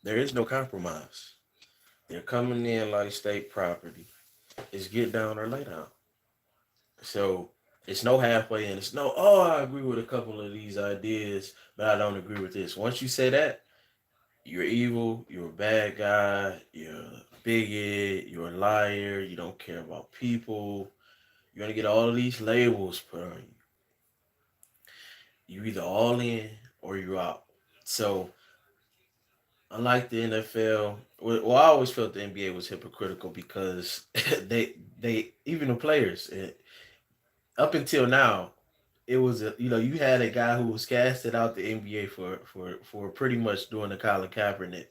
There is no compromise. They're coming in like state property. It's get down or lay down. So it's no halfway in. It's no, oh, I agree with a couple of these ideas, but I don't agree with this. Once you say that, you're evil, you're a bad guy, you're a bigot, you're a liar, you don't care about people. You're gonna get all of these labels put on you. You're either all in or you're out. So unlike the NFL, well, I always felt the NBA was hypocritical because they even the players up until now, it was you had a guy who was casted out the NBA for pretty much doing the Colin Kaepernick,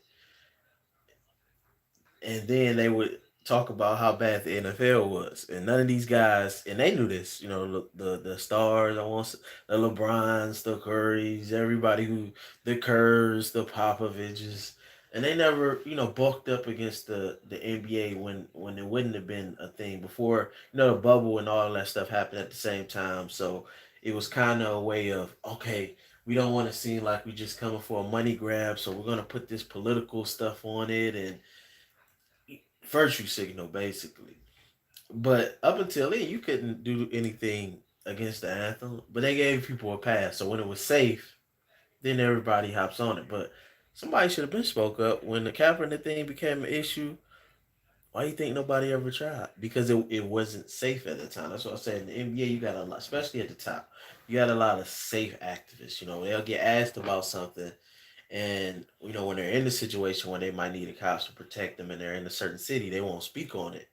and then they would talk about how bad the NFL was, and none of these guys, and they knew this, the stars, I want the LeBrons, the Currys, everybody who the Kerrs, the Popoviches, and they never bulked up against the NBA when it wouldn't have been a thing before, the bubble and all that stuff happened at the same time, so it was kind of a way of okay. We don't want to seem like we just coming for a money grab, so we're gonna put this political stuff on it and virtue signal basically. But up until then, you couldn't do anything against the anthem. But they gave people a pass, so when it was safe, then everybody hops on it. But somebody should have been spoke up when the Kaepernick thing became an issue. Why do you think nobody ever tried? Because it wasn't safe at the time. That's what I said. In the NBA, you got a lot, especially at the top. You got a lot of safe activists. They'll get asked about something, and when they're in the situation where they might need a cops to protect them, and they're in a certain city, they won't speak on it.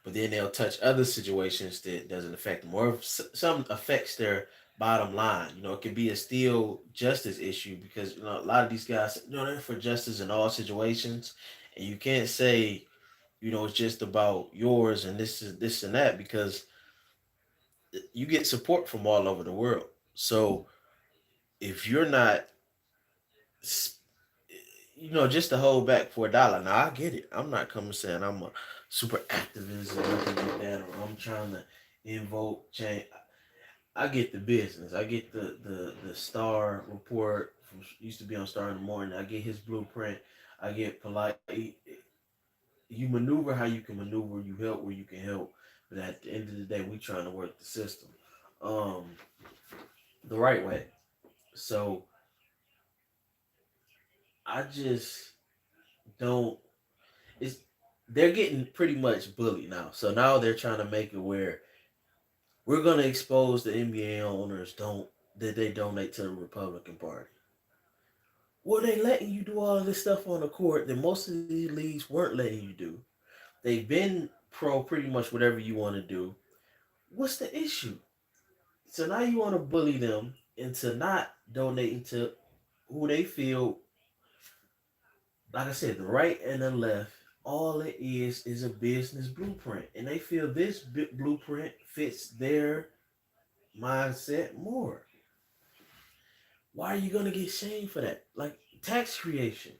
But then they'll touch other situations that doesn't affect them, or if some affects their bottom line. It could be a still justice issue because a lot of these guys, they're for justice in all situations, and you can't say it's just about yours and this is this and that because you get support from all over the world. So if you're not, just to hold back for a dollar. Now I get it. I'm not coming saying I'm a super activist or anything like that, or I'm trying to invoke change. I get the business. I get the Star report from used to be on Star in the morning. I get his blueprint. I get polite. You maneuver how you can maneuver. You help where you can help. But at the end of the day, we trying to work the system, um, the right way. So I just don't. It's they're getting pretty much bullied now. So now they're trying to make it where we're gonna expose the NBA owners don't that they donate to the Republican Party. Well, they letting you do all of this stuff on the court that most of these leagues weren't letting you do. They've been pro pretty much whatever you want to do. What's the issue? So now you want to bully them into not donating to who they feel, like I said, the right and the left. All it is a business blueprint, and they feel this blueprint fits their mindset more. Why are you gonna get shamed for that? Like tax creation,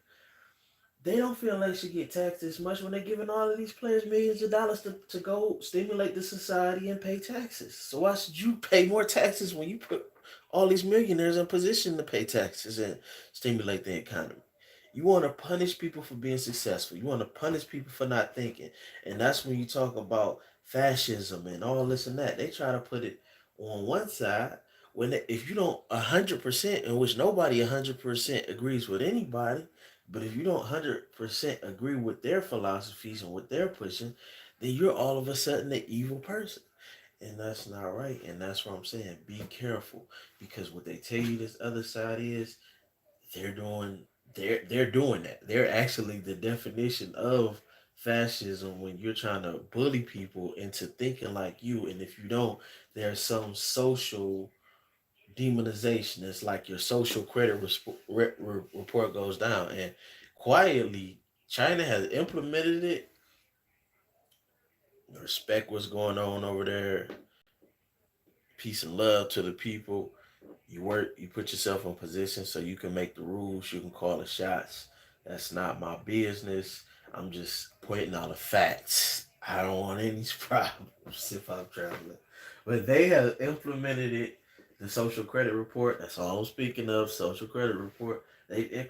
they don't feel like they should get taxed as much when they're giving all of these players millions of dollars to go stimulate the society and pay taxes. So why should you pay more taxes when you put all these millionaires in position to pay taxes and stimulate the economy? You want to punish people for being successful. You want to punish people for not thinking. And that's when you talk about fascism and all this and that. They try to put it on one side when if you don't 100%, in which nobody 100% agrees with anybody, but if you don't 100% agree with their philosophies and what they're pushing, then you're all of a sudden an evil person. And that's not right. And that's what I'm saying. Be careful. Because what they tell you this other side is they're doing they're doing that. They're actually the definition of fascism when you're trying to bully people into thinking like you. And if you don't, there's some social demonization. It's like your social credit report goes down, and quietly, China has implemented it. Respect what's going on over there. Peace and love to the people. You work. You put yourself in position so you can make the rules. You can call the shots. That's not my business. I'm just pointing out the facts. I don't want any problems if I'm traveling. But they have implemented it. The social credit report. That's all I'm speaking of. Social credit report. They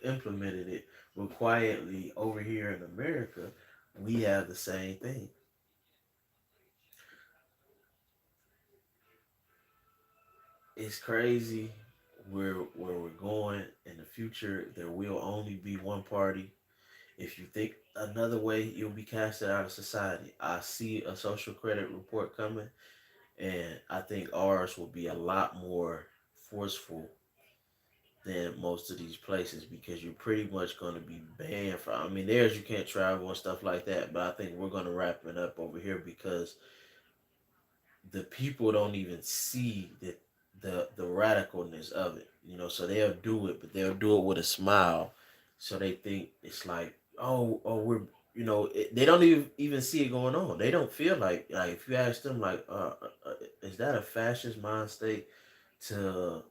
implemented it, but quietly over here in America, we have the same thing. It's crazy where we're going in the future. There will only be one party. If you think another way, you'll be casted out of society. I see a social credit report coming, and I think ours will be a lot more forceful than most of these places because you're pretty much going to be banned from. I mean, there's you can't travel and stuff like that, but I think we're going to wrap it up over here because the people don't even see the radicalness of it. You know, so they'll do it, but they'll do it with a smile. So they think it's like, oh, we're they don't even see it going on. They don't feel like if you ask them like, is that a fascist mind state to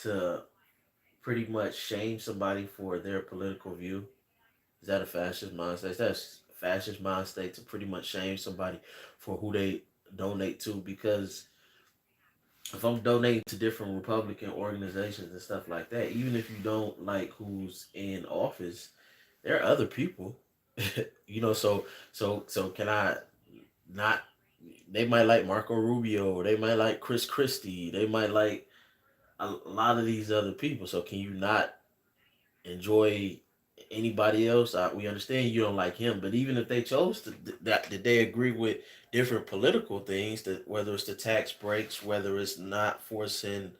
to pretty much shame somebody for their political view? Is that a fascist mind state? That's a fascist mind state to pretty much shame somebody for who they donate to because if I'm donating to different Republican organizations and stuff like that, even if you don't like who's in office, there are other people. So can I not? They might like Marco Rubio, or they might like Chris Christie, they might like a lot of these other people. So can you not enjoy anybody else? We understand you don't like him, but even if they chose to that they agree with different political things, that whether it's the tax breaks, whether it's not forcing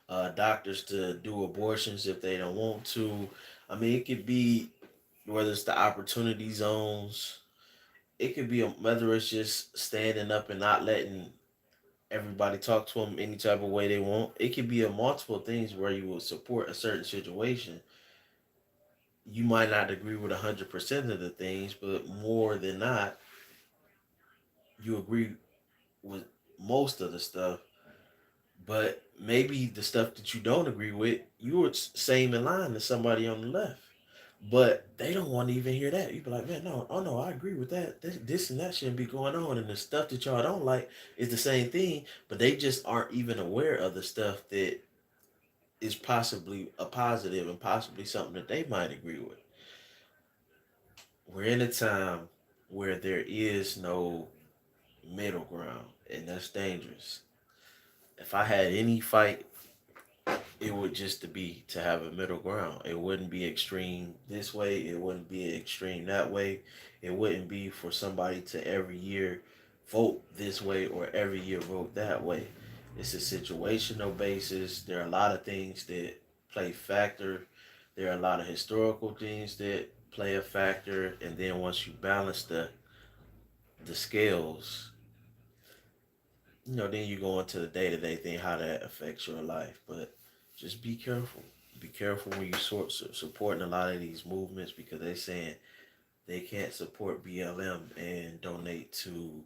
doctors to do abortions if they don't want to. I mean, it could be whether it's the opportunity zones. It could be whether it's just standing up and not letting everybody talk to them any type of way they want. It could be a multiple things where you will support a certain situation. You might not agree with 100% of the things, but more than not, you agree with most of the stuff. But maybe the stuff that you don't agree with, you were same in line as somebody on the left. But they don't want to even hear that. You be like, man, no, oh no, I agree with that. This and that shouldn't be going on. And the stuff that y'all don't like is the same thing, but they just aren't even aware of the stuff that is possibly a positive and possibly something that they might agree with. We're in a time where there is no middle ground, and that's dangerous. If I had any fight, it would just to be to have a middle ground. It wouldn't be extreme this way. It wouldn't be extreme that way. It wouldn't be for somebody to every year vote this way or every year vote that way. It's a situational basis. There are a lot of things that play factor. There are a lot of historical things that play a factor, and then once you balance the scales, then you go into the day to day thing, how that affects your life. But just be careful. Be careful when you supporting a lot of these movements because they're saying they can't support BLM and donate to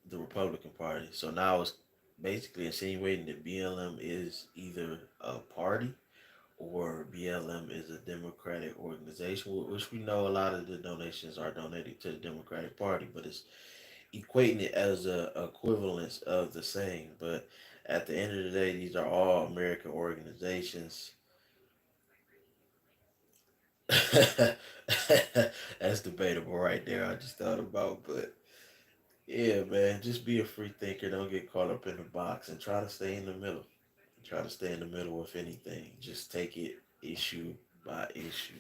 the Republican Party. So now it's basically insinuating that BLM is either a party or BLM is a Democratic organization, which we know a lot of the donations are donated to the Democratic Party, but it's equating it as a equivalence of the same. But at the end of the day, these are all American organizations. That's debatable right there. I just thought about, but yeah, man, just be a free thinker. Don't get caught up in the box and try to stay in the middle. Try to stay in the middle with anything. Just take it issue by issue.